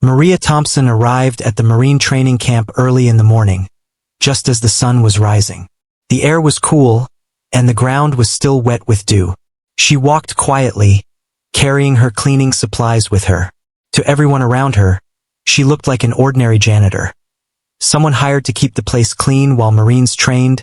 Maria Thompson arrived at the Marine training camp early in the morning, just as the sun was rising. The air was cool, and the ground was still wet with dew. She walked quietly, carrying her cleaning supplies with her. To everyone around her, she looked like an ordinary janitor. Someone hired to keep the place clean while Marines trained,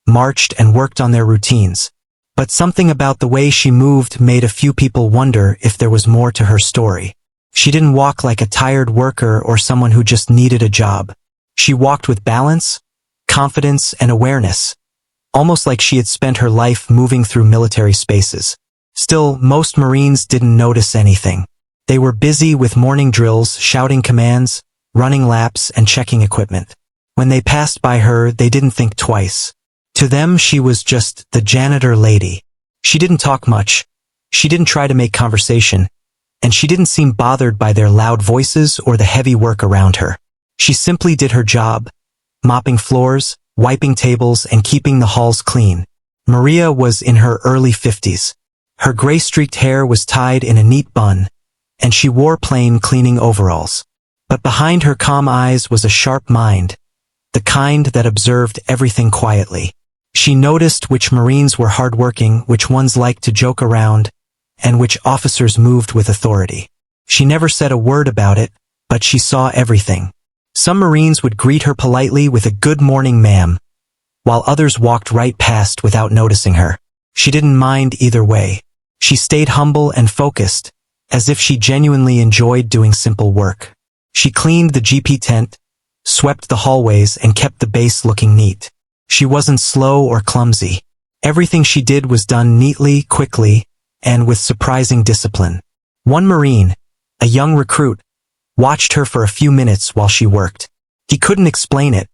marched, and worked on their routines. But something about the way she moved made a few people wonder if there was more to her story. She didn't walk like a tired worker or someone who just needed a job. She walked with balance, confidence, and awareness, almost like she had spent her life moving through military spaces. Still, most Marines didn't notice anything. They were busy with morning drills, shouting commands, running laps, and checking equipment. When they passed by her, they didn't think twice. To them, she was just the janitor lady. She didn't talk much. She didn't try to make conversation, and she didn't seem bothered by their loud voices or the heavy work around her. She simply did her job, mopping floors, wiping tables, and keeping the halls clean. Maria was in her early 50s. Her gray-streaked hair was tied in a neat bun, and she wore plain cleaning overalls. But behind her calm eyes was a sharp mind, the kind that observed everything quietly. She noticed which Marines were hardworking, which ones liked to joke around, and which officers moved with authority. She never said a word about it, but she saw everything. Some Marines would greet her politely with a "Good morning, ma'am," while others walked right past without noticing her. She didn't mind either way. She stayed humble and focused, as if she genuinely enjoyed doing simple work. She cleaned the GP tent, swept the hallways, and kept the base looking neat. She wasn't slow or clumsy. Everything she did was done neatly, quickly, and with surprising discipline. One Marine, a young recruit, watched her for a few minutes while she worked. He couldn't explain it,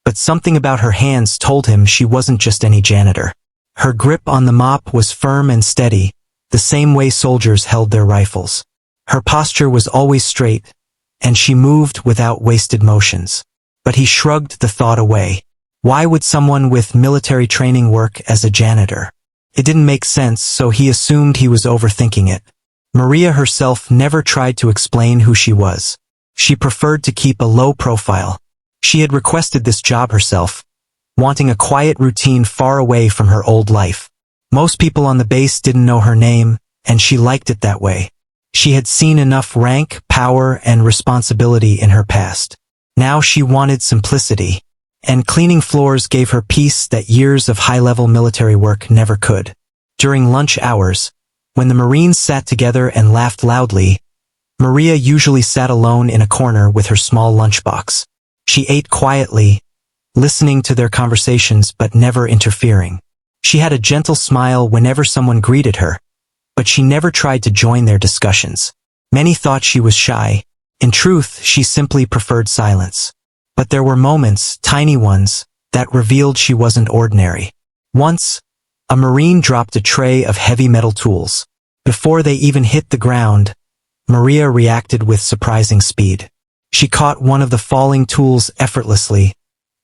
but something about her hands told him she wasn't just any janitor. Her grip on the mop was firm and steady, the same way soldiers held their rifles. Her posture was always straight, and she moved without wasted motions. But he shrugged the thought away. Why would someone with military training work as a janitor? It didn't make sense, so he assumed he was overthinking it. Maria herself never tried to explain who she was. She preferred to keep a low profile. She had requested this job herself, wanting a quiet routine far away from her old life. Most people on the base didn't know her name, and she liked it that way. She had seen enough rank, power, and responsibility in her past. Now she wanted simplicity, and cleaning floors gave her peace that years of high-level military work never could. During lunch hours, when the Marines sat together and laughed loudly, Maria usually sat alone in a corner with her small lunchbox. She ate quietly, listening to their conversations but never interfering. She had a gentle smile whenever someone greeted her, but she never tried to join their discussions. Many thought she was shy. In truth, she simply preferred silence. But there were moments, tiny ones, that revealed she wasn't ordinary. Once, a Marine dropped a tray of heavy metal tools. Before they even hit the ground, Maria reacted with surprising speed. She caught one of the falling tools effortlessly,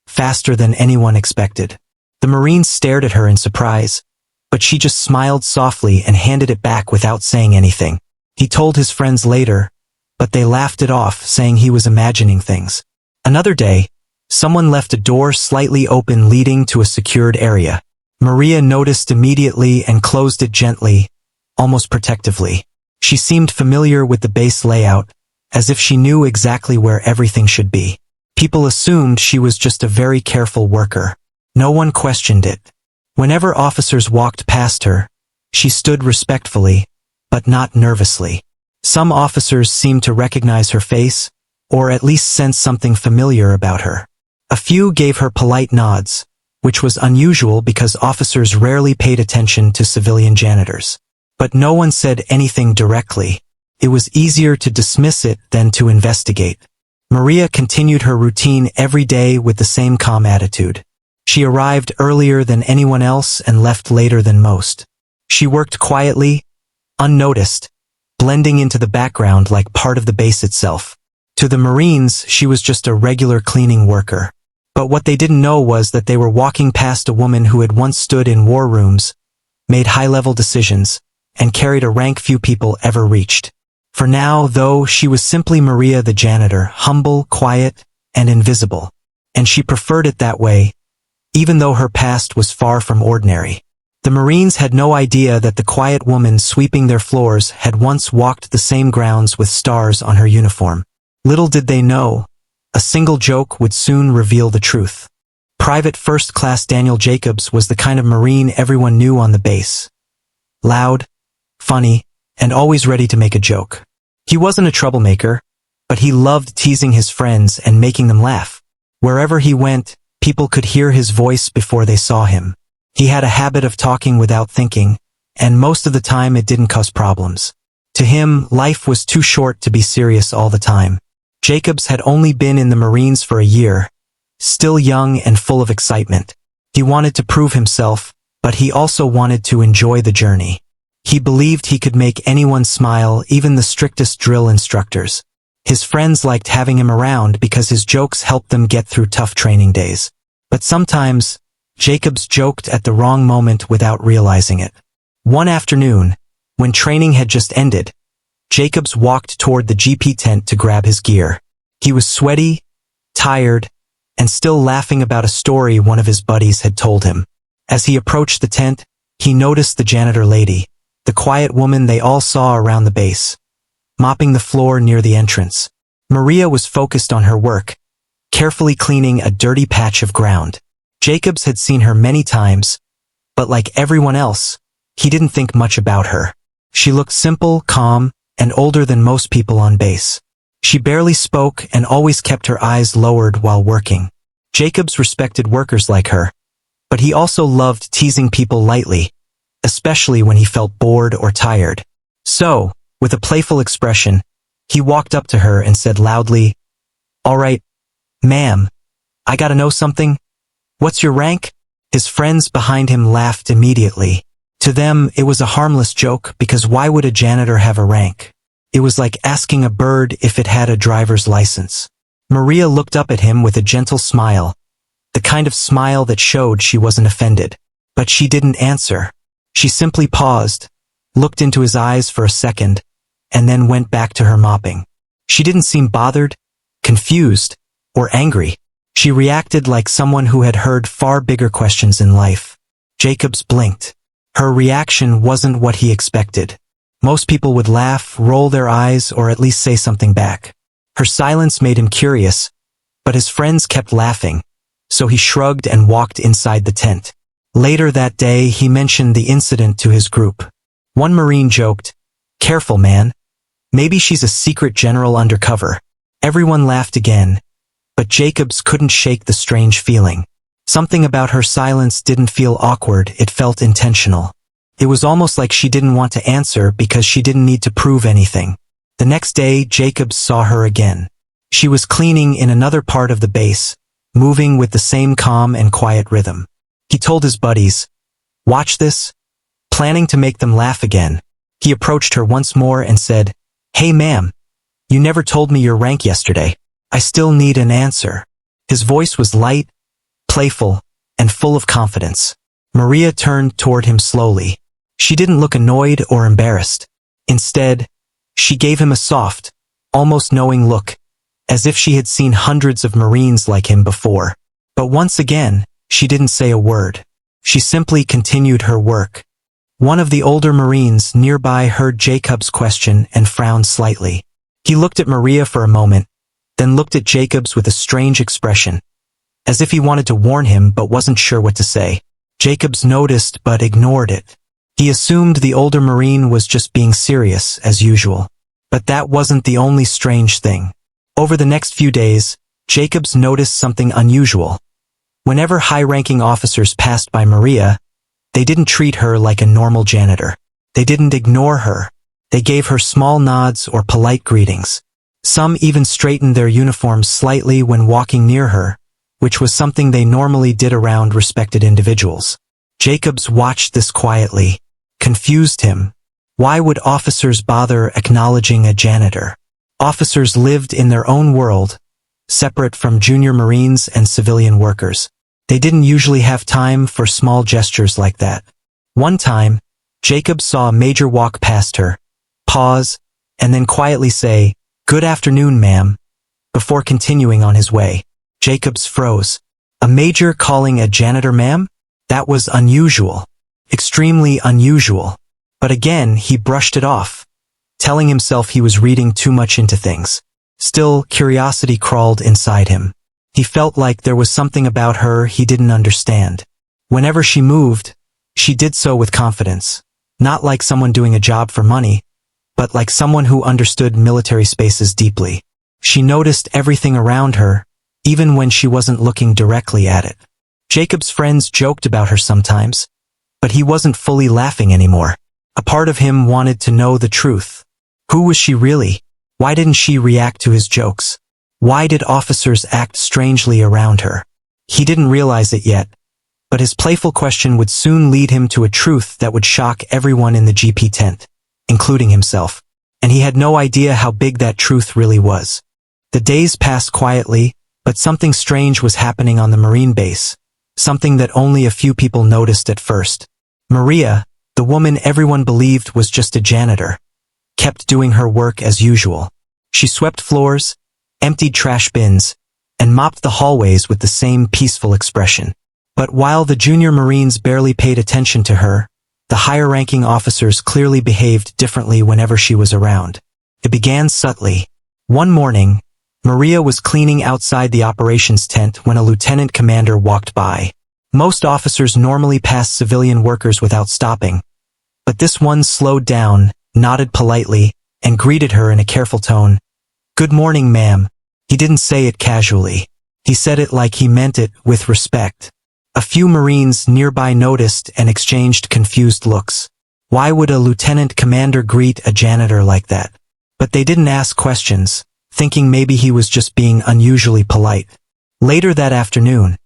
faster than anyone expected. The Marine stared at her in surprise, but she just smiled softly and handed it back without saying anything. He told his friends later, but they laughed it off, saying he was imagining things. Another day, someone left a door slightly open leading to a secured area. Maria noticed immediately and closed it gently, almost protectively. She seemed familiar with the base layout, as if she knew exactly where everything should be. People assumed she was just a very careful worker. No one questioned it. Whenever officers walked past her, she stood respectfully, but not nervously. Some officers seemed to recognize her face, or at least sense something familiar about her. A few gave her polite nods, which was unusual because officers rarely paid attention to civilian janitors. But no one said anything directly. It was easier to dismiss it than to investigate. Maria continued her routine every day with the same calm attitude. She arrived earlier than anyone else and left later than most. She worked quietly, unnoticed, blending into the background like part of the base itself. To the Marines, she was just a regular cleaning worker. But what they didn't know was that they were walking past a woman who had once stood in war rooms, made high-level decisions, and carried a rank few people ever reached. For now, though, she was simply Maria the janitor, humble, quiet, and invisible. And she preferred it that way, even though her past was far from ordinary. The Marines had no idea that the quiet woman sweeping their floors had once walked the same grounds with stars on her uniform. Little did they know, a single joke would soon reveal the truth. Private First Class Daniel Jacobs was the kind of Marine everyone knew on the base. Loud, funny, and always ready to make a joke. He wasn't a troublemaker, but he loved teasing his friends and making them laugh. Wherever he went, people could hear his voice before they saw him. He had a habit of talking without thinking, and most of the time it didn't cause problems. To him, life was too short to be serious all the time. Jacobs had only been in the Marines for a year, still young and full of excitement. He wanted to prove himself, but he also wanted to enjoy the journey. He believed he could make anyone smile, even the strictest drill instructors. His friends liked having him around because his jokes helped them get through tough training days. But sometimes, Jacobs joked at the wrong moment without realizing it. One afternoon, when training had just ended, Jacobs walked toward the GP tent to grab his gear. He was sweaty, tired, and still laughing about a story one of his buddies had told him. As he approached the tent, he noticed the janitor lady, the quiet woman they all saw around the base, mopping the floor near the entrance. Maria was focused on her work, carefully cleaning a dirty patch of ground. Jacobs had seen her many times, but like everyone else, he didn't think much about her. She looked simple, calm, and older than most people on base. She barely spoke and always kept her eyes lowered while working. Jacobs respected workers like her, but he also loved teasing people lightly, especially when he felt bored or tired. So, with a playful expression, he walked up to her and said loudly, "All right, ma'am, I gotta know something. What's your rank?" His friends behind him laughed immediately. To them, it was a harmless joke because why would a janitor have a rank? It was like asking a bird if it had a driver's license. Maria looked up at him with a gentle smile, the kind of smile that showed she wasn't offended. But she didn't answer. She simply paused, looked into his eyes for a second, and then went back to her mopping. She didn't seem bothered, confused, or angry. She reacted like someone who had heard far bigger questions in life. Jacobs blinked. Her reaction wasn't what he expected. Most people would laugh, roll their eyes, or at least say something back. Her silence made him curious, but his friends kept laughing, so he shrugged and walked inside the tent. Later that day, he mentioned the incident to his group. One Marine joked, "Careful, man. Maybe she's a secret general undercover." Everyone laughed again, but Jacobs couldn't shake the strange feeling. Something about her silence didn't feel awkward, it felt intentional. It was almost like she didn't want to answer because she didn't need to prove anything. The next day, Jacobs saw her again. She was cleaning in another part of the base, moving with the same calm and quiet rhythm. He told his buddies, "Watch this," planning to make them laugh again. He approached her once more and said, "Hey ma'am, you never told me your rank yesterday. I still need an answer." His voice was light, playful, and full of confidence. Maria turned toward him slowly. She didn't look annoyed or embarrassed. Instead, she gave him a soft, almost knowing look, as if she had seen hundreds of Marines like him before. But once again, she didn't say a word. She simply continued her work. One of the older Marines nearby heard Jacob's question and frowned slightly. He looked at Maria for a moment, then looked at Jacobs with a strange expression, as if he wanted to warn him but wasn't sure what to say. Jacobs noticed but ignored it. He assumed the older Marine was just being serious, as usual. But that wasn't the only strange thing. Over the next few days, Jacobs noticed something unusual. Whenever high-ranking officers passed by Maria, they didn't treat her like a normal janitor. They didn't ignore her. They gave her small nods or polite greetings. Some even straightened their uniforms slightly when walking near her, which was something they normally did around respected individuals. Jacobs watched this quietly, confused him. Why would officers bother acknowledging a janitor? Officers lived in their own world, separate from junior Marines and civilian workers. They didn't usually have time for small gestures like that. One time, Jacobs saw a major walk past her, pause, and then quietly say, "Good afternoon, ma'am," before continuing on his way. Jacobs froze. A major calling a janitor ma'am? That was unusual. Extremely unusual. But again, he brushed it off, telling himself he was reading too much into things. Still, curiosity crawled inside him. He felt like there was something about her he didn't understand. Whenever she moved, she did so with confidence. Not like someone doing a job for money, but like someone who understood military spaces deeply. She noticed everything around her, even when she wasn't looking directly at it. Jacob's friends joked about her sometimes, but he wasn't fully laughing anymore. A part of him wanted to know the truth. Who was she really? Why didn't she react to his jokes? Why did officers act strangely around her? He didn't realize it yet, but his playful question would soon lead him to a truth that would shock everyone in the GP tent, including himself. And he had no idea how big that truth really was. The days passed quietly, but something strange was happening on the Marine base, something that only a few people noticed at first. Maria, the woman everyone believed was just a janitor, kept doing her work as usual. She swept floors, emptied trash bins, and mopped the hallways with the same peaceful expression. But while the junior Marines barely paid attention to her, the higher-ranking officers clearly behaved differently whenever she was around. It began subtly. One morning, Maria was cleaning outside the operations tent when a lieutenant commander walked by. Most officers normally passed civilian workers without stopping, but this one slowed down, nodded politely, and greeted her in a careful tone. "Good morning, ma'am." He didn't say it casually. He said it like he meant it, with respect. A few Marines nearby noticed and exchanged confused looks. Why would a lieutenant commander greet a janitor like that? But they didn't ask questions, thinking maybe he was just being unusually polite. Later that afternoon,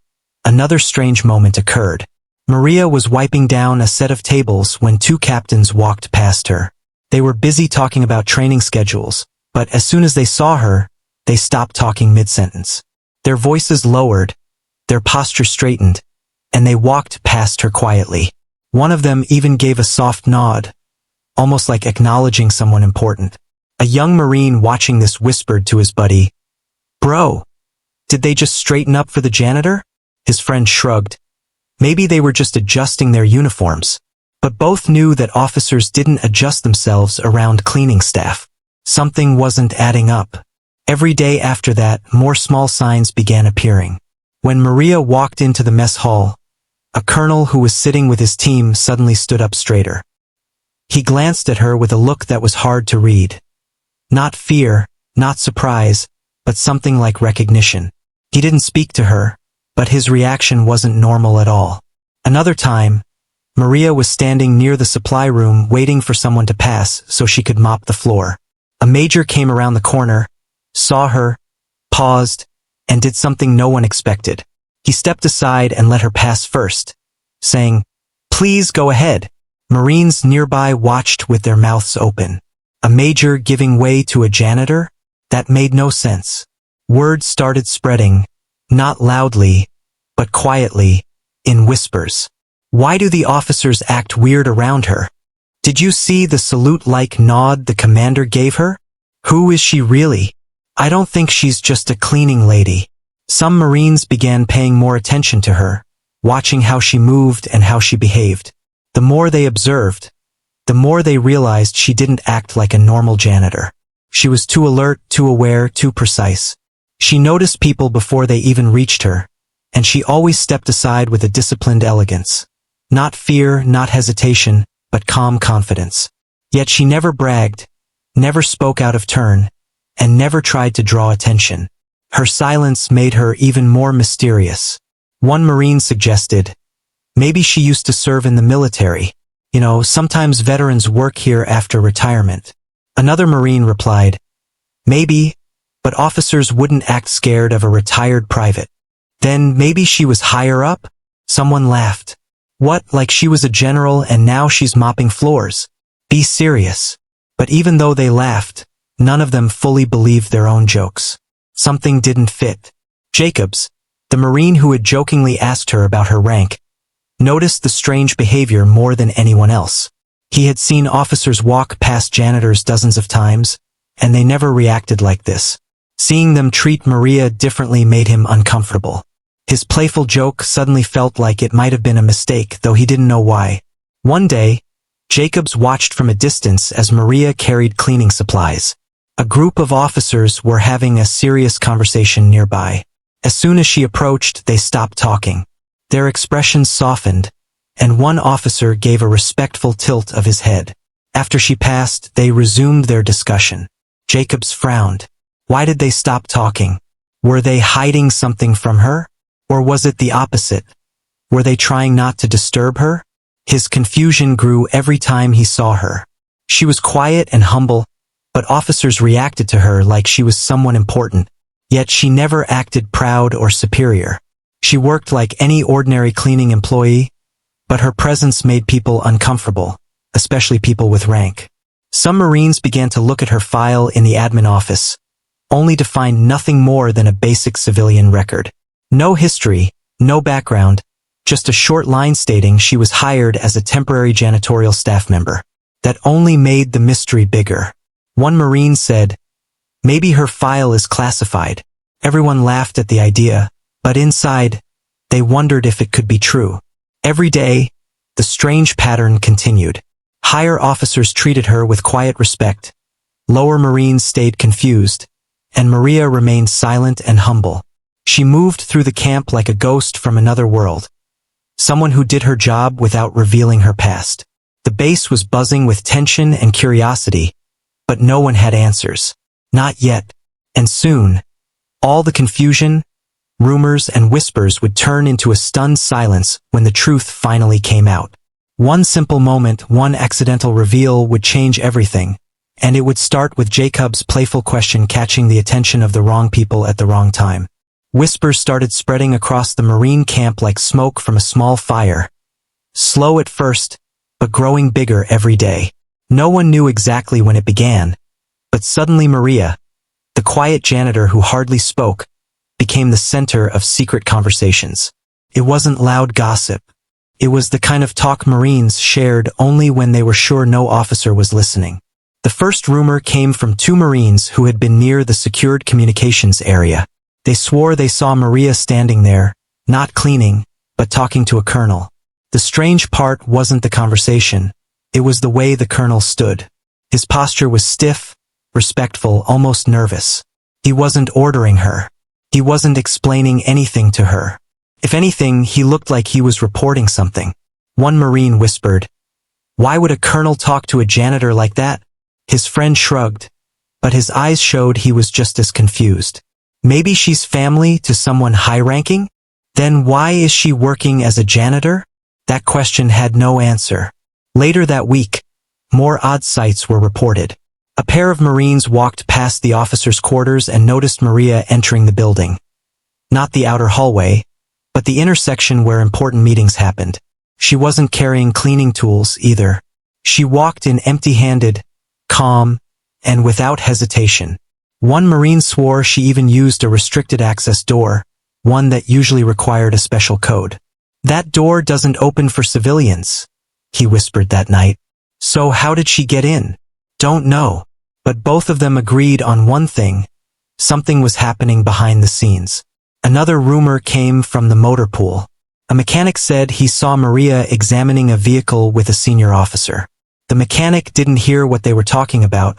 another strange moment occurred. Maria was wiping down a set of tables when two captains walked past her. They were busy talking about training schedules, but as soon as they saw her, they stopped talking mid-sentence. Their voices lowered, their posture straightened, and they walked past her quietly. One of them even gave a soft nod, almost like acknowledging someone important. A young Marine watching this whispered to his buddy, "Bro, did they just straighten up for the janitor?" His friend shrugged. Maybe they were just adjusting their uniforms. But both knew that officers didn't adjust themselves around cleaning staff. Something wasn't adding up. Every day after that, more small signs began appearing. When Maria walked into the mess hall, a colonel who was sitting with his team suddenly stood up straighter. He glanced at her with a look that was hard to read. Not fear, not surprise, but something like recognition. He didn't speak to her, but his reaction wasn't normal at all. Another time, Maria was standing near the supply room waiting for someone to pass so she could mop the floor. A major came around the corner, saw her, paused, and did something no one expected. He stepped aside and let her pass first, saying, "Please go ahead." Marines nearby watched with their mouths open. A major giving way to a janitor? That made no sense. Word started spreading, not loudly, but quietly, in whispers. Why do the officers act weird around her? Did you see the salute-like nod the commander gave her? Who is she really? I don't think she's just a cleaning lady. Some Marines began paying more attention to her, watching how she moved and how she behaved. The more they observed, the more they realized she didn't act like a normal janitor. She was too alert, too aware, too precise. She noticed people before they even reached her, and she always stepped aside with a disciplined elegance. Not fear, not hesitation, but calm confidence. Yet she never bragged, never spoke out of turn, and never tried to draw attention. Her silence made her even more mysterious. One Marine suggested, maybe she used to serve in the military. You know, sometimes veterans work here after retirement. Another Marine replied, maybe, but officers wouldn't act scared of a retired private. Then maybe she was higher up? Someone laughed. What, like she was a general and now she's mopping floors? Be serious. But even though they laughed, none of them fully believed their own jokes. Something didn't fit. Jacobs, the Marine who had jokingly asked her about her rank, noticed the strange behavior more than anyone else. He had seen officers walk past janitors dozens of times, and they never reacted like this. Seeing them treat Maria differently made him uncomfortable. His playful joke suddenly felt like it might have been a mistake, though he didn't know why. One day, Jacobs watched from a distance as Maria carried cleaning supplies. A group of officers were having a serious conversation nearby. As soon as she approached, they stopped talking. Their expressions softened, and one officer gave a respectful tilt of his head. After she passed, they resumed their discussion. Jacobs frowned. Why did they stop talking? Were they hiding something from her? Or was it the opposite? Were they trying not to disturb her? His confusion grew every time he saw her. She was quiet and humble, but officers reacted to her like she was someone important. Yet she never acted proud or superior. She worked like any ordinary cleaning employee, but her presence made people uncomfortable, especially people with rank. Some Marines began to look at her file in the admin office, only to find nothing more than a basic civilian record. No history, no background, just a short line stating she was hired as a temporary janitorial staff member. That only made the mystery bigger. One Marine said, "Maybe her file is classified." Everyone laughed at the idea, but inside, they wondered if it could be true. Every day, the strange pattern continued. Higher officers treated her with quiet respect. Lower Marines stayed confused, and Maria remained silent and humble. She moved through the camp like a ghost from another world. Someone who did her job without revealing her past. The base was buzzing with tension and curiosity, but no one had answers. Not yet. And soon, all the confusion, rumors, and whispers would turn into a stunned silence when the truth finally came out. One simple moment, one accidental reveal would change everything, and it would start with Jacob's playful question catching the attention of the wrong people at the wrong time. Whispers started spreading across the Marine camp like smoke from a small fire. Slow at first, but growing bigger every day. No one knew exactly when it began, but suddenly Maria, the quiet janitor who hardly spoke, became the center of secret conversations. It wasn't loud gossip. It was the kind of talk Marines shared only when they were sure no officer was listening. The first rumor came from two Marines who had been near the secured communications area. They swore they saw Maria standing there, not cleaning, but talking to a colonel. The strange part wasn't the conversation. It was the way the colonel stood. His posture was stiff, respectful, almost nervous. He wasn't ordering her. He wasn't explaining anything to her. If anything, he looked like he was reporting something. One Marine whispered, "Why would a colonel talk to a janitor like that?" His friend shrugged, but his eyes showed he was just as confused. Maybe she's family to someone high-ranking? Then why is she working as a janitor? That question had no answer. Later that week, more odd sights were reported. A pair of Marines walked past the officers' quarters and noticed Maria entering the building. Not the outer hallway, but the intersection where important meetings happened. She wasn't carrying cleaning tools either. She walked in empty-handed, calm, and without hesitation. One Marine swore she even used a restricted access door, one that usually required a special code. "That door doesn't open for civilians," he whispered that night. "So how did she get in?" "Don't know." But both of them agreed on one thing. Something was happening behind the scenes. Another rumor came from the motor pool. A mechanic said he saw Maria examining a vehicle with a senior officer. The mechanic didn't hear what they were talking about,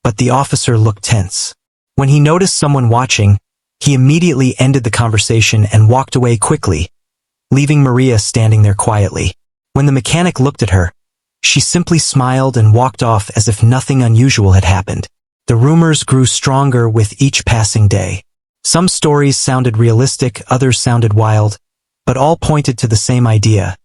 but the officer looked tense. When he noticed someone watching, he immediately ended the conversation and walked away quickly, leaving Maria standing there quietly. When the mechanic looked at her, she simply smiled and walked off as if nothing unusual had happened. The rumors grew stronger with each passing day. Some stories sounded realistic, others sounded wild, but all pointed to the same idea.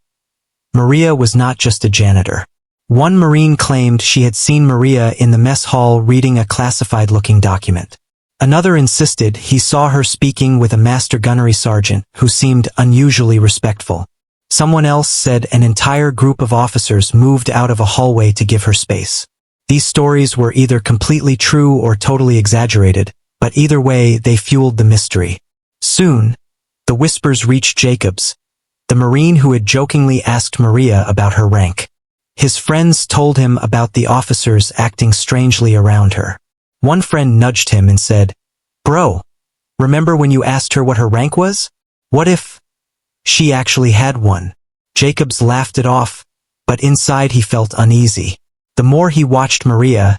Maria was not just a janitor. One Marine claimed she had seen Maria in the mess hall reading a classified-looking document. Another insisted he saw her speaking with a master gunnery sergeant who seemed unusually respectful. Someone else said an entire group of officers moved out of a hallway to give her space. These stories were either completely true or totally exaggerated, but either way they fueled the mystery. Soon, the whispers reached Jacobs, the Marine who had jokingly asked Maria about her rank. His friends told him about the officers acting strangely around her. One friend nudged him and said, "Bro, remember when you asked her what her rank was? What if she actually had one?" Jacobs laughed it off, but inside he felt uneasy. The more he watched Maria,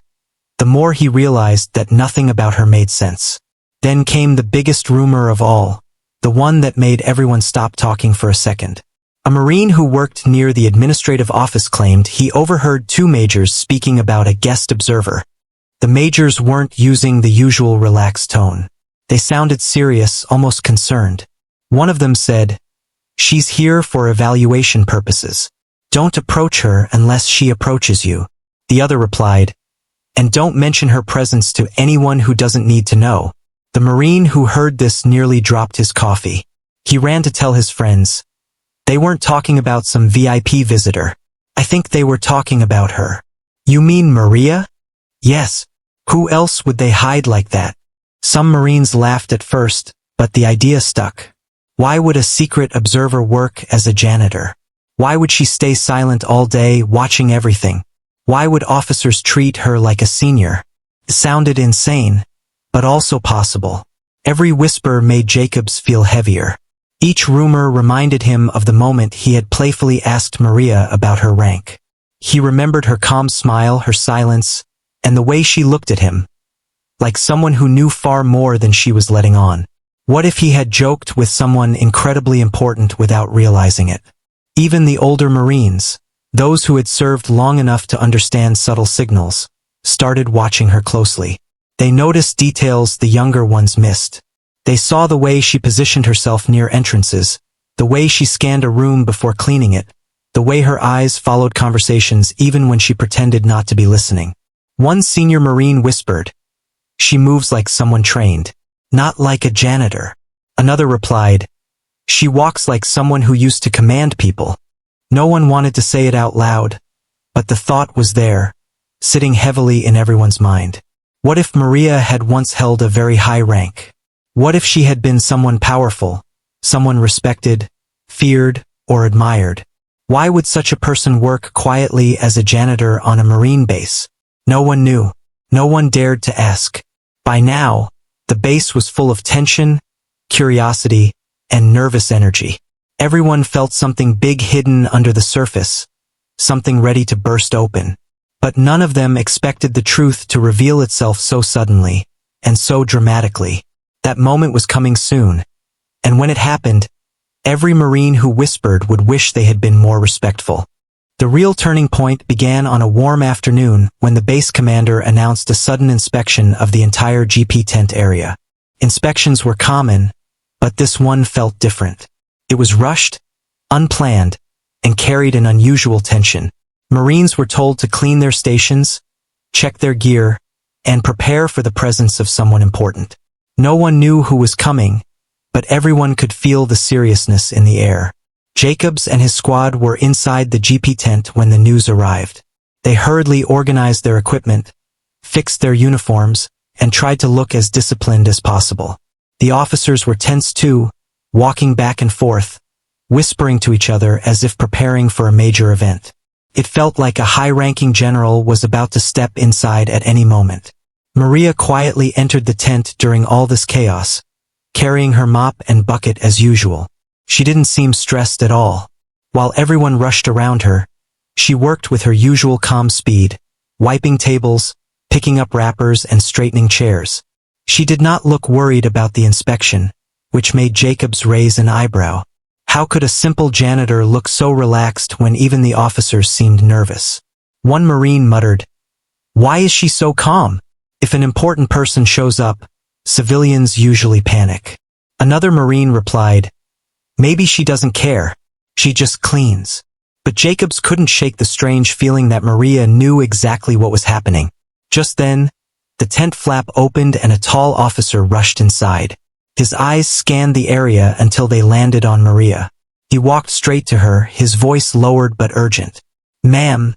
the more he realized that nothing about her made sense. Then came the biggest rumor of all, the one that made everyone stop talking for a second. A Marine who worked near the administrative office claimed he overheard two majors speaking about a guest observer. The majors weren't using the usual relaxed tone. They sounded serious, almost concerned. One of them said, "She's here for evaluation purposes. Don't approach her unless she approaches you." The other replied, "And don't mention her presence to anyone who doesn't need to know." The Marine who heard this nearly dropped his coffee. He ran to tell his friends. They weren't talking about some VIP visitor. I think they were talking about her. "You mean Maria?" "Yes. Who else would they hide like that?" Some Marines laughed at first, but the idea stuck. Why would a secret observer work as a janitor? Why would she stay silent all day, watching everything? Why would officers treat her like a senior? It sounded insane, but also possible. Every whisper made Jacobs feel heavier. Each rumor reminded him of the moment he had playfully asked Maria about her rank. He remembered her calm smile, her silence, and the way she looked at him, like someone who knew far more than she was letting on. What if he had joked with someone incredibly important without realizing it? Even the older Marines, those who had served long enough to understand subtle signals, started watching her closely. They noticed details the younger ones missed. They saw the way she positioned herself near entrances, the way she scanned a room before cleaning it, the way her eyes followed conversations even when she pretended not to be listening. One senior Marine whispered, "She moves like someone trained, not like a janitor." Another replied, "She walks like someone who used to command people." No one wanted to say it out loud, but the thought was there, sitting heavily in everyone's mind. What if Maria had once held a very high rank? What if she had been someone powerful, someone respected, feared, or admired? Why would such a person work quietly as a janitor on a Marine base? No one knew. No one dared to ask. By now, the base was full of tension, curiosity, and nervous energy. Everyone felt something big hidden under the surface, something ready to burst open. But none of them expected the truth to reveal itself so suddenly, and so dramatically. That moment was coming soon, and when it happened, every Marine who whispered would wish they had been more respectful. The real turning point began on a warm afternoon when the base commander announced a sudden inspection of the entire GP tent area. Inspections were common, but this one felt different. It was rushed, unplanned, and carried an unusual tension. Marines were told to clean their stations, check their gear, and prepare for the presence of someone important. No one knew who was coming, but everyone could feel the seriousness in the air. Jacobs and his squad were inside the GP tent when the news arrived. They hurriedly organized their equipment, fixed their uniforms, and tried to look as disciplined as possible. The officers were tense too, walking back and forth, whispering to each other as if preparing for a major event. It felt like a high-ranking general was about to step inside at any moment. Maria quietly entered the tent during all this chaos, carrying her mop and bucket as usual. She didn't seem stressed at all. While everyone rushed around her, she worked with her usual calm speed, wiping tables, picking up wrappers and straightening chairs. She did not look worried about the inspection, which made Jacobs raise an eyebrow. How could a simple janitor look so relaxed when even the officers seemed nervous? One Marine muttered, "Why is she so calm? If an important person shows up, civilians usually panic." Another Marine replied, "Maybe she doesn't care. She just cleans." But Jacobs couldn't shake the strange feeling that Maria knew exactly what was happening. Just then, the tent flap opened and a tall officer rushed inside. His eyes scanned the area until they landed on Maria. He walked straight to her, his voice lowered but urgent. "Ma'am,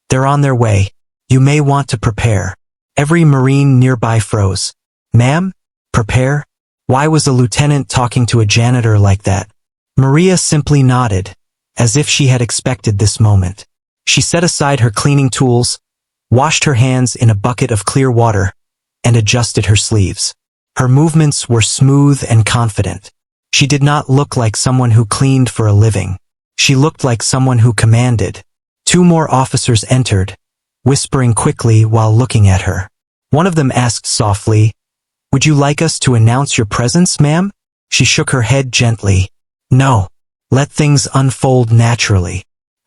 they're on their way. You may want to prepare." Every Marine nearby froze. "Ma'am? Prepare?" Why was a lieutenant talking to a janitor like that? Maria simply nodded, as if she had expected this moment. She set aside her cleaning tools, washed her hands in a bucket of clear water, and adjusted her sleeves. Her movements were smooth and confident. She did not look like someone who cleaned for a living. She looked like someone who commanded. 2 more officers entered, whispering quickly while looking at her. One of them asked softly, "Would you like us to announce your presence, ma'am?" She shook her head gently. "No. Let things unfold naturally."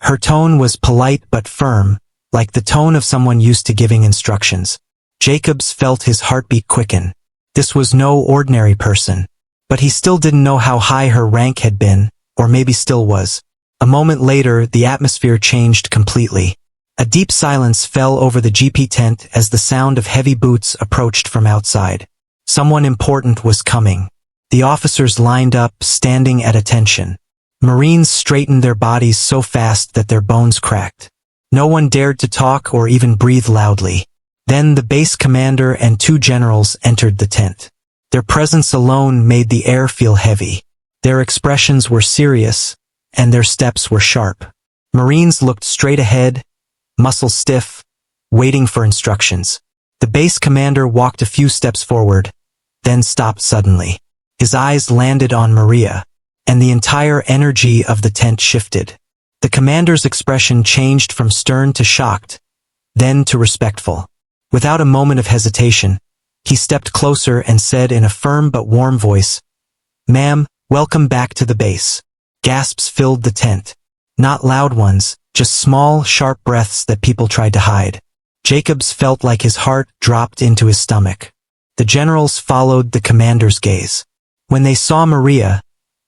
Her tone was polite but firm, like the tone of someone used to giving instructions. Jacobs felt his heartbeat quicken. This was no ordinary person. But he still didn't know how high her rank had been, or maybe still was. A moment later, the atmosphere changed completely. A deep silence fell over the GP tent as the sound of heavy boots approached from outside. Someone important was coming. The officers lined up, standing at attention. Marines straightened their bodies so fast that their bones cracked. No one dared to talk or even breathe loudly. Then the base commander and 2 generals entered the tent. Their presence alone made the air feel heavy. Their expressions were serious, and their steps were sharp. Marines looked straight ahead, muscles stiff, waiting for instructions. The base commander walked a few steps forward, then stopped suddenly. His eyes landed on Maria, and the entire energy of the tent shifted. The commander's expression changed from stern to shocked, then to respectful. Without a moment of hesitation, he stepped closer and said in a firm but warm voice, "Ma'am, welcome back to the base." Gasps filled the tent. Not loud ones, just small, sharp breaths that people tried to hide. Jacobs felt like his heart dropped into his stomach. The generals followed the commander's gaze. When they saw Maria,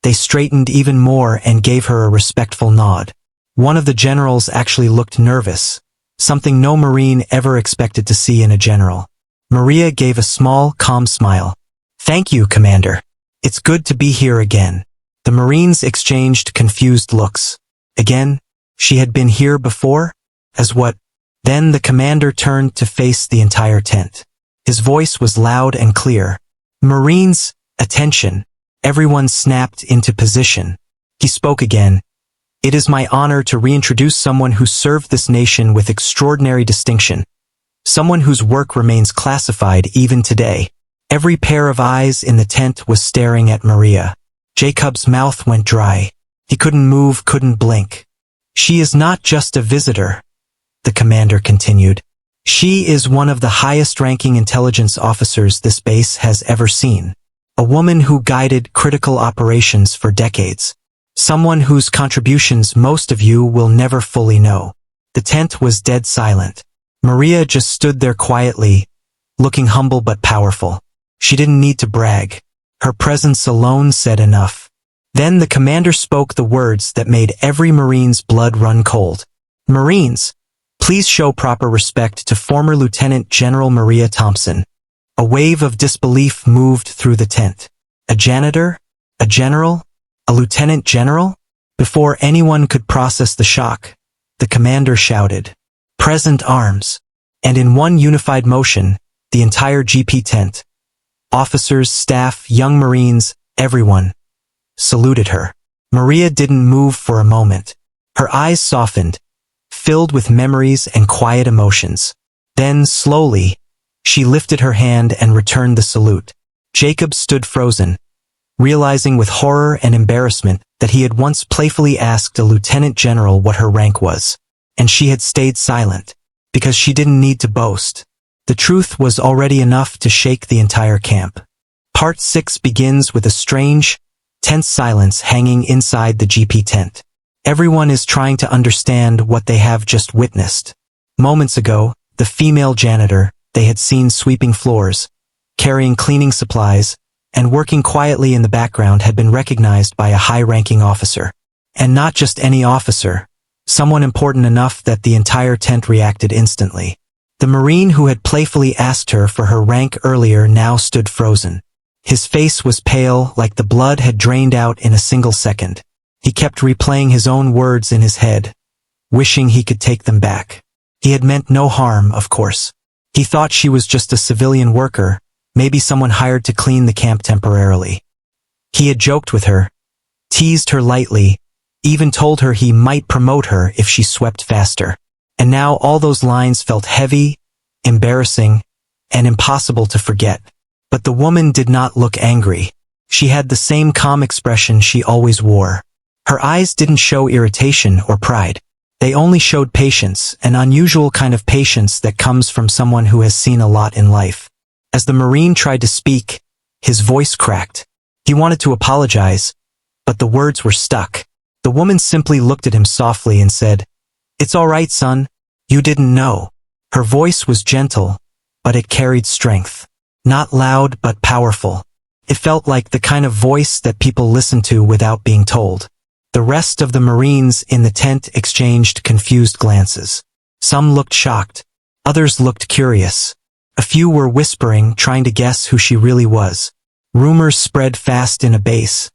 they straightened even more and gave her a respectful nod. One of the generals actually looked nervous, something no Marine ever expected to see in a general. Maria gave a small, calm smile. "Thank you, Commander. It's good to be here again." The Marines exchanged confused looks. Again? She had been here before? As what? Then the commander turned to face the entire tent. His voice was loud and clear. "Marines, attention." Everyone snapped into position. He spoke again. "It is my honor to reintroduce someone who served this nation with extraordinary distinction. Someone whose work remains classified even today." Every pair of eyes in the tent was staring at Maria. Jacob's mouth went dry. He couldn't move, couldn't blink. "She is not just a visitor," the commander continued. "She is one of the highest-ranking intelligence officers this base has ever seen. A woman who guided critical operations for decades. Someone whose contributions most of you will never fully know." The tent was dead silent. Maria just stood there quietly, looking humble but powerful. She didn't need to brag. Her presence alone said enough. Then the commander spoke the words that made every Marine's blood run cold. "Marines, please show proper respect to former Lieutenant General Maria Thompson." A wave of disbelief moved through the tent. A janitor? A general? A lieutenant general? Before anyone could process the shock, the commander shouted, "Present arms!" And in one unified motion, the entire GP tent, officers, staff, young Marines, everyone, saluted her. Maria didn't move for a moment. Her eyes softened, filled with memories and quiet emotions. Then, slowly, she lifted her hand and returned the salute. Jacob stood frozen, realizing with horror and embarrassment that he had once playfully asked a lieutenant general what her rank was, and she had stayed silent, because she didn't need to boast. The truth was already enough to shake the entire camp. Part 6 begins with a strange, tense silence hanging inside the GP tent. Everyone is trying to understand what they have just witnessed. Moments ago, the female janitor they had seen sweeping floors, carrying cleaning supplies, and working quietly in the background had been recognized by a high-ranking officer. And not just any officer, someone important enough that the entire tent reacted instantly. The Marine who had playfully asked her for her rank earlier now stood frozen. His face was pale, like the blood had drained out in a single second. He kept replaying his own words in his head, wishing he could take them back. He had meant no harm, of course. He thought she was just a civilian worker, maybe someone hired to clean the camp temporarily. He had joked with her, teased her lightly, even told her he might promote her if she swept faster. And now all those lines felt heavy, embarrassing, and impossible to forget. But the woman did not look angry. She had the same calm expression she always wore. Her eyes didn't show irritation or pride. They only showed patience, an unusual kind of patience that comes from someone who has seen a lot in life. As the Marine tried to speak, his voice cracked. He wanted to apologize, but the words were stuck. The woman simply looked at him softly and said, "It's all right, son. You didn't know." Her voice was gentle, but it carried strength. Not loud, but powerful. It felt like the kind of voice that people listen to without being told. The rest of the Marines in the tent exchanged confused glances. Some looked shocked. Others looked curious. A few were whispering, trying to guess who she really was. Rumors spread fast in a base,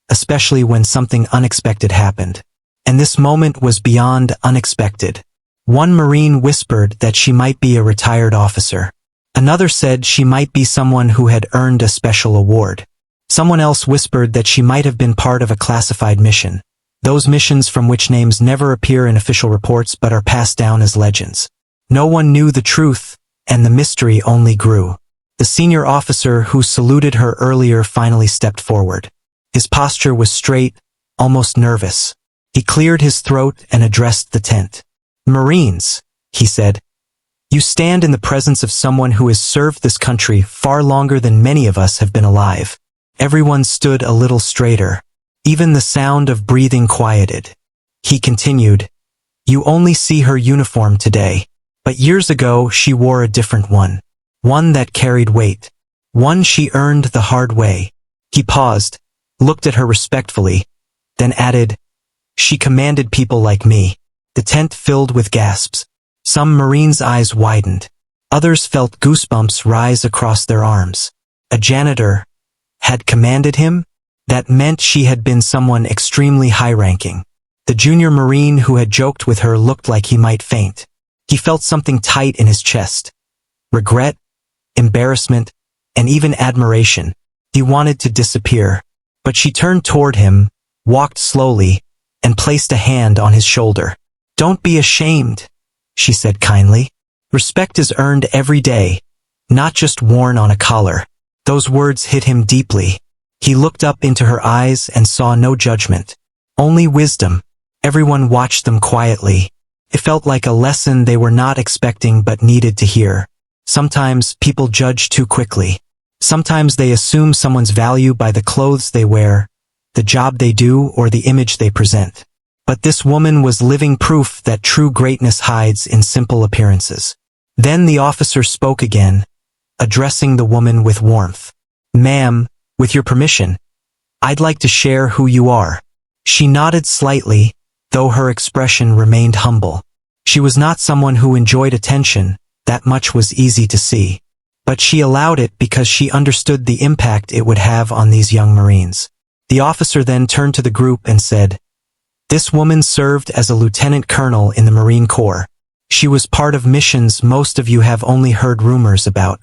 especially when something unexpected happened. And this moment was beyond unexpected. One Marine whispered that she might be a retired officer. Another said she might be someone who had earned a special award. Someone else whispered that she might have been part of a classified mission. Those missions from which names never appear in official reports but are passed down as legends. No one knew the truth, and the mystery only grew. The senior officer who saluted her earlier finally stepped forward. His posture was straight, almost nervous. He cleared his throat and addressed the tent. "Marines," he said, "you stand in the presence of someone who has served this country far longer than many of us have been alive." Everyone stood a little straighter. Even the sound of breathing quieted. He continued, "You only see her uniform today, but years ago she wore a different one. One that carried weight. One she earned the hard way." He paused, looked at her respectfully, then added, "She commanded people like me." The tent filled with gasps. Some Marines' eyes widened. Others felt goosebumps rise across their arms. A janitor had commanded him? That meant she had been someone extremely high-ranking. The junior Marine who had joked with her looked like he might faint. He felt something tight in his chest. Regret, embarrassment, and even admiration. He wanted to disappear. But she turned toward him, walked slowly, and placed a hand on his shoulder. "Don't be ashamed," she said kindly. "Respect is earned every day, not just worn on a collar." Those words hit him deeply. He looked up into her eyes and saw no judgment, only wisdom. Everyone watched them quietly. It felt like a lesson they were not expecting but needed to hear. Sometimes people judge too quickly. Sometimes they assume someone's value by the clothes they wear, the job they do, or the image they present. But this woman was living proof that true greatness hides in simple appearances. Then the officer spoke again, addressing the woman with warmth. "Ma'am, with your permission, I'd like to share who you are." She nodded slightly, though her expression remained humble. She was not someone who enjoyed attention, that much was easy to see. But she allowed it because she understood the impact it would have on these young Marines. The officer then turned to the group and said, "This woman served as a lieutenant colonel in the Marine Corps. She was part of missions most of you have only heard rumors about.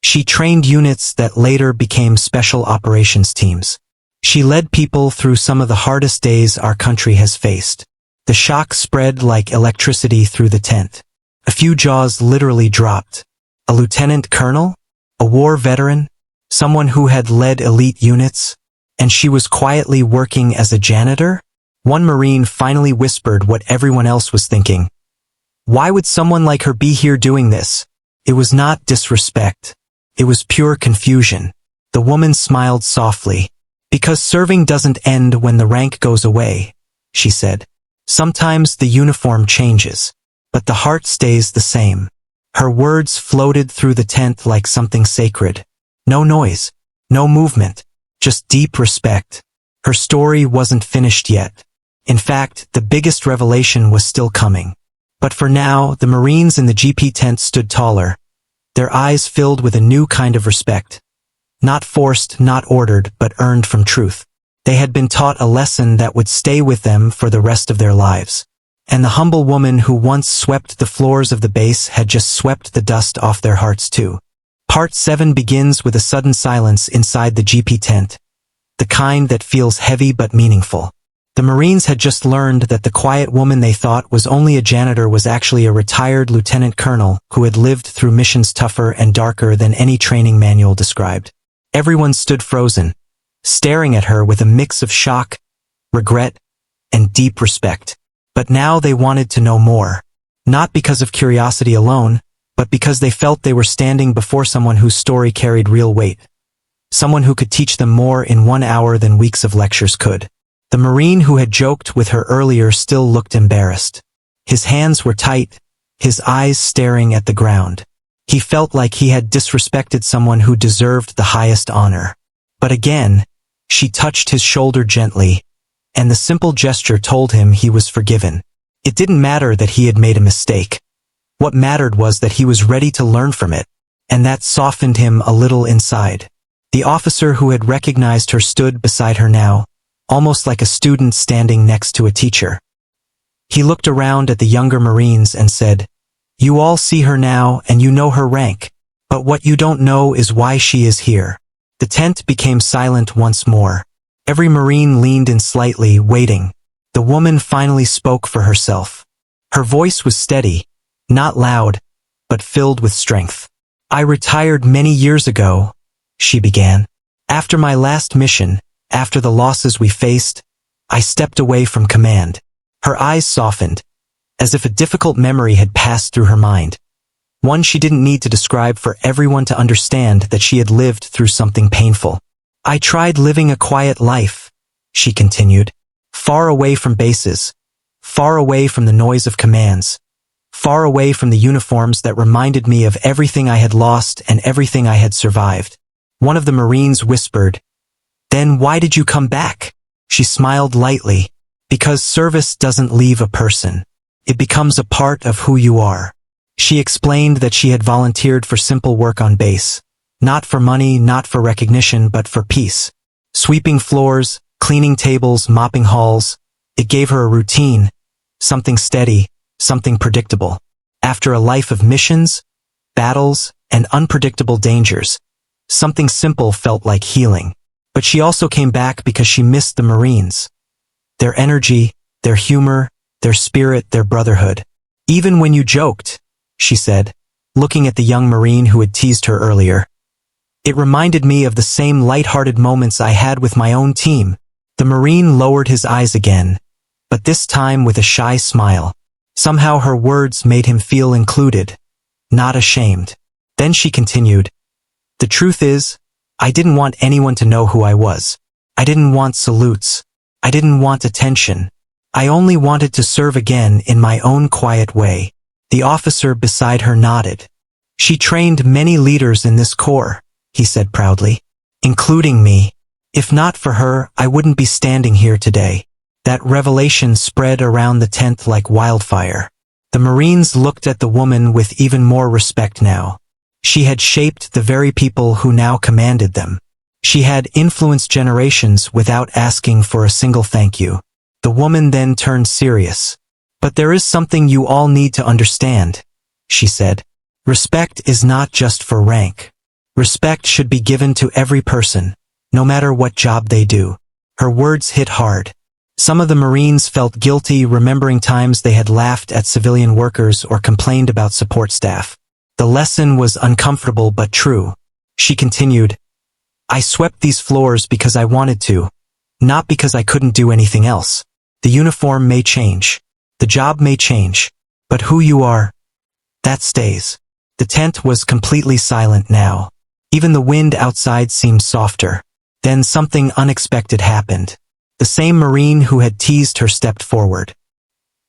She trained units that later became special operations teams. She led people through some of the hardest days our country has faced." The shock spread like electricity through the tent. A few jaws literally dropped. A lieutenant colonel? A war veteran? Someone who had led elite units? And she was quietly working as a janitor? One Marine finally whispered what everyone else was thinking. Why would someone like her be here doing this? It was not disrespect. It was pure confusion. The woman smiled softly. "Because serving doesn't end when the rank goes away," she said. "Sometimes the uniform changes, but the heart stays the same." Her words floated through the tent like something sacred. No noise, no movement, just deep respect. Her story wasn't finished yet. In fact, the biggest revelation was still coming. But for now, the Marines in the GP tent stood taller, their eyes filled with a new kind of respect. Not forced, not ordered, but earned from truth. They had been taught a lesson that would stay with them for the rest of their lives. And the humble woman who once swept the floors of the base had just swept the dust off their hearts too. Part 7 begins with a sudden silence inside the GP tent. The kind that feels heavy but meaningful. The Marines had just learned that the quiet woman they thought was only a janitor was actually a retired lieutenant colonel who had lived through missions tougher and darker than any training manual described. Everyone stood frozen, staring at her with a mix of shock, regret, and deep respect. But now they wanted to know more. Not because of curiosity alone, but because they felt they were standing before someone whose story carried real weight. Someone who could teach them more in 1 hour than weeks of lectures could. The Marine who had joked with her earlier still looked embarrassed. His hands were tight, his eyes staring at the ground. He felt like he had disrespected someone who deserved the highest honor. But again, she touched his shoulder gently, and the simple gesture told him he was forgiven. It didn't matter that he had made a mistake. What mattered was that he was ready to learn from it, and that softened him a little inside. The officer who had recognized her stood beside her now, almost like a student standing next to a teacher. He looked around at the younger Marines and said, "You all see her now and you know her rank, but what you don't know is why she is here." The tent became silent once more. Every Marine leaned in slightly, waiting. The woman finally spoke for herself. Her voice was steady, not loud, but filled with strength. "I retired many years ago," she began. "After my last mission, after the losses we faced, I stepped away from command." Her eyes softened, as if a difficult memory had passed through her mind. One she didn't need to describe for everyone to understand that she had lived through something painful. "I tried living a quiet life," she continued, "far away from bases, far away from the noise of commands, far away from the uniforms that reminded me of everything I had lost and everything I had survived." One of the Marines whispered, "Then why did you come back?" She smiled lightly. "Because service doesn't leave a person. It becomes a part of who you are." She explained that she had volunteered for simple work on base. Not for money, not for recognition, but for peace. Sweeping floors, cleaning tables, mopping halls. It gave her a routine, something steady, something predictable. After a life of missions, battles, and unpredictable dangers, something simple felt like healing. But she also came back because she missed the Marines. Their energy, their humor, their spirit, their brotherhood. "Even when you joked," she said, looking at the young Marine who had teased her earlier. "It reminded me of the same light-hearted moments I had with my own team." The Marine lowered his eyes again, but this time with a shy smile. Somehow her words made him feel included, not ashamed. Then she continued, "The truth is, I didn't want anyone to know who I was. I didn't want salutes. I didn't want attention. I only wanted to serve again in my own quiet way." The officer beside her nodded. "She trained many leaders in this corps," he said proudly, "including me. If not for her, I wouldn't be standing here today." That revelation spread around the tent like wildfire. The Marines looked at the woman with even more respect now. She had shaped the very people who now commanded them. She had influenced generations without asking for a single thank you. The woman then turned serious. "But there is something you all need to understand," she said. "Respect is not just for rank. Respect should be given to every person, no matter what job they do." Her words hit hard. Some of the Marines felt guilty remembering times they had laughed at civilian workers or complained about support staff. The lesson was uncomfortable but true. She continued, "I swept these floors because I wanted to, not because I couldn't do anything else. The uniform may change. The job may change. But who you are, that stays." The tent was completely silent now. Even the wind outside seemed softer. Then something unexpected happened. The same Marine who had teased her stepped forward.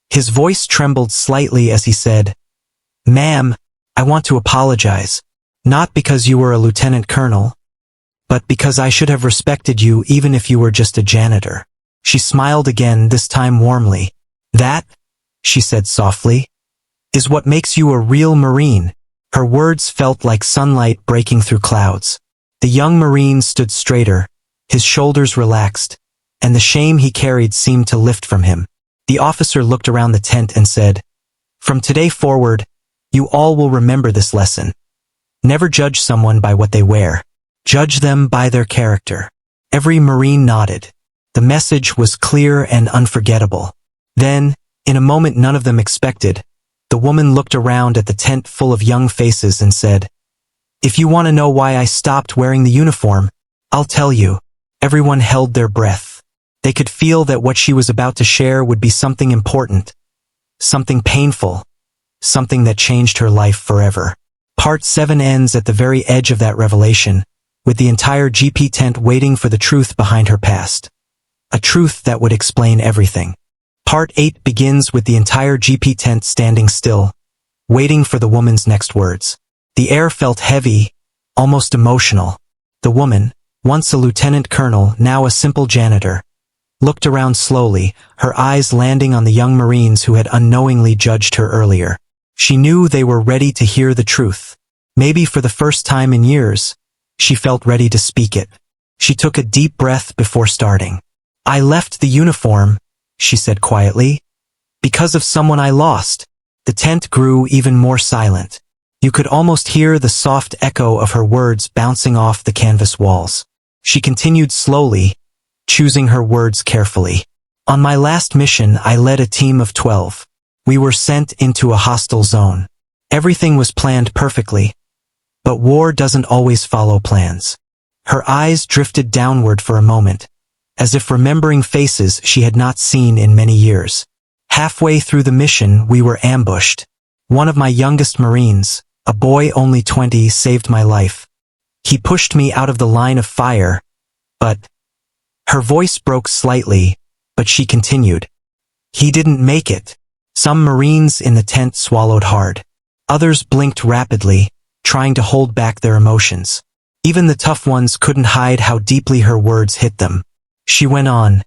His voice trembled slightly as he said, "Ma'am, I want to apologize. Not because you were a lieutenant colonel, but because I should have respected you even if you were just a janitor." She smiled again, this time warmly. "That," she said softly, "is what makes you a real Marine." Her words felt like sunlight breaking through clouds. The young Marine stood straighter, his shoulders relaxed, and the shame he carried seemed to lift from him. The officer looked around the tent and said, "From today forward, you all will remember this lesson. Never judge someone by what they wear. Judge them by their character." Every Marine nodded. The message was clear and unforgettable. Then, in a moment none of them expected, the woman looked around at the tent full of young faces and said, "If you want to know why I stopped wearing the uniform, I'll tell you." Everyone held their breath. They could feel that what she was about to share would be something important, something painful, something that changed her life forever. Part 7 ends at the very edge of that revelation, with the entire GP tent waiting for the truth behind her past. A truth that would explain everything. Part 8 begins with the entire GP tent standing still, waiting for the woman's next words. The air felt heavy, almost emotional. The woman, once a lieutenant colonel, now a simple janitor, looked around slowly, her eyes landing on the young Marines who had unknowingly judged her earlier. She knew they were ready to hear the truth. Maybe for the first time in years, she felt ready to speak it. She took a deep breath before starting. "I left the uniform," she said quietly, "because of someone I lost." The tent grew even more silent. You could almost hear the soft echo of her words bouncing off the canvas walls. She continued slowly, choosing her words carefully. "On my last mission, I led a team of 12. We were sent into a hostile zone. Everything was planned perfectly. But war doesn't always follow plans." Her eyes drifted downward for a moment, as if remembering faces she had not seen in many years. "Halfway through the mission, we were ambushed. One of my youngest Marines, a boy only 20, saved my life. He pushed me out of the line of fire, but—" Her voice broke slightly, but she continued. "He didn't make it." Some Marines in the tent swallowed hard. Others blinked rapidly, trying to hold back their emotions. Even the tough ones couldn't hide how deeply her words hit them. She went on.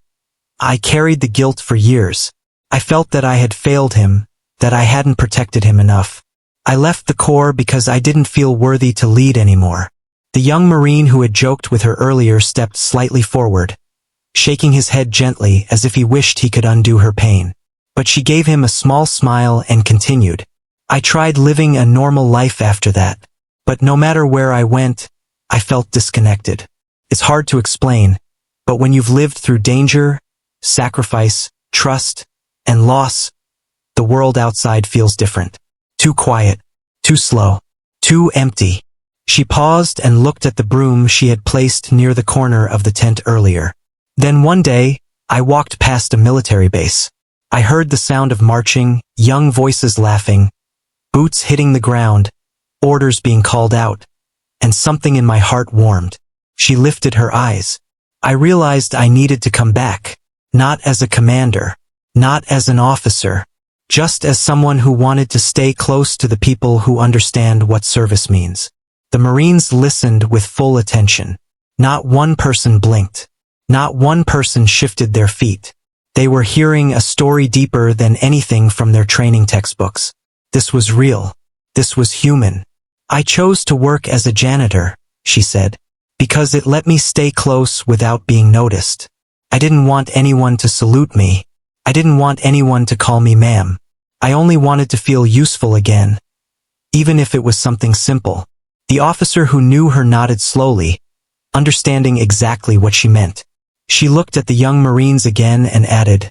"I carried the guilt for years. I felt that I had failed him, that I hadn't protected him enough. I left the Corps because I didn't feel worthy to lead anymore." The young Marine who had joked with her earlier stepped slightly forward, shaking his head gently as if he wished he could undo her pain. But she gave him a small smile and continued. "I tried living a normal life after that, but no matter where I went, I felt disconnected. It's hard to explain, but when you've lived through danger, sacrifice, trust, and loss, the world outside feels different. Too quiet, too slow, too empty." She paused and looked at the broom she had placed near the corner of the tent earlier. "Then one day, I walked past a military base. I heard the sound of marching, young voices laughing, boots hitting the ground, orders being called out, and something in my heart warmed." She lifted her eyes. "I realized I needed to come back, not as a commander, not as an officer, just as someone who wanted to stay close to the people who understand what service means." The Marines listened with full attention. Not one person blinked. Not one person shifted their feet. They were hearing a story deeper than anything from their training textbooks. This was real. This was human. "I chose to work as a janitor," she said, "because it let me stay close without being noticed. I didn't want anyone to salute me. I didn't want anyone to call me ma'am. I only wanted to feel useful again, even if it was something simple." The officer who knew her nodded slowly, understanding exactly what she meant. She looked at the young Marines again and added,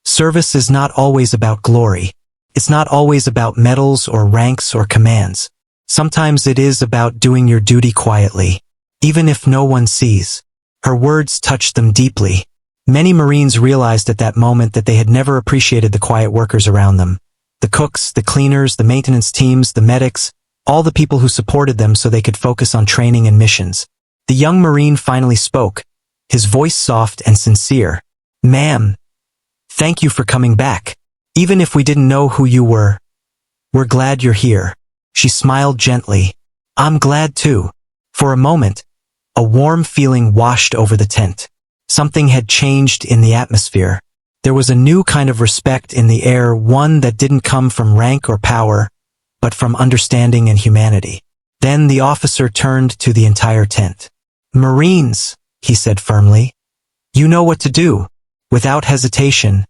"Service is not always about glory. It's not always about medals or ranks or commands. Sometimes it is about doing your duty quietly, even if no one sees." Her words touched them deeply. Many Marines realized at that moment that they had never appreciated the quiet workers around them. The cooks, the cleaners, the maintenance teams, the medics, all the people who supported them so they could focus on training and missions. The young Marine finally spoke, his voice soft and sincere. "Ma'am, thank you for coming back. Even if we didn't know who you were, we're glad you're here." She smiled gently. "I'm glad too." For a moment, a warm feeling washed over the tent. Something had changed in the atmosphere. There was a new kind of respect in the air, one that didn't come from rank or power, but from understanding and humanity. Then the officer turned to the entire tent. "Marines," he said firmly, "you know what to do." Without hesitation,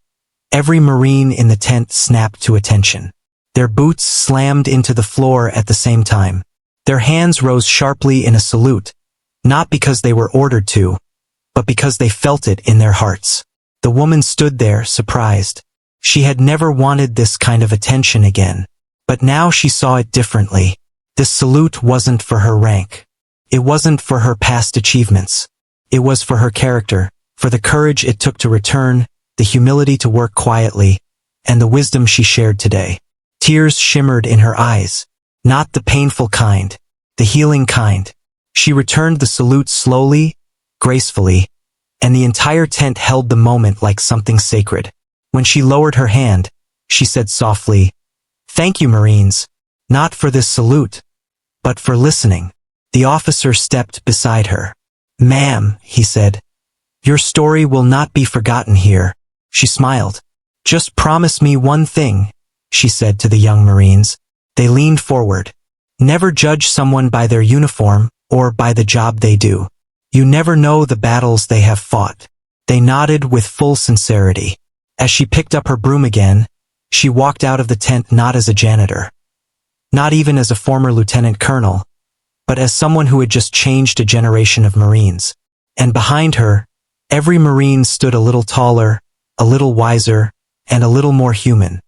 every Marine in the tent snapped to attention. Their boots slammed into the floor at the same time. Their hands rose sharply in a salute, not because they were ordered to, but because they felt it in their hearts. The woman stood there, surprised. She had never wanted this kind of attention again. But now she saw it differently. This salute wasn't for her rank. It wasn't for her past achievements. It was for her character, for the courage it took to return, the humility to work quietly, and the wisdom she shared today. Tears shimmered in her eyes. Not the painful kind, the healing kind. She returned the salute slowly, gracefully, and the entire tent held the moment like something sacred. When she lowered her hand, she said softly, "Thank you, Marines, not for this salute, but for listening." The officer stepped beside her. "Ma'am," he said, "your story will not be forgotten here." She smiled. "Just promise me one thing," she said to the young Marines. They leaned forward. "Never judge someone by their uniform or by the job they do. You never know the battles they have fought." They nodded with full sincerity. As she picked up her broom again, she walked out of the tent not as a janitor, not even as a former lieutenant colonel, but as someone who had just changed a generation of Marines. And behind her, every Marine stood a little taller, a little wiser, and a little more human.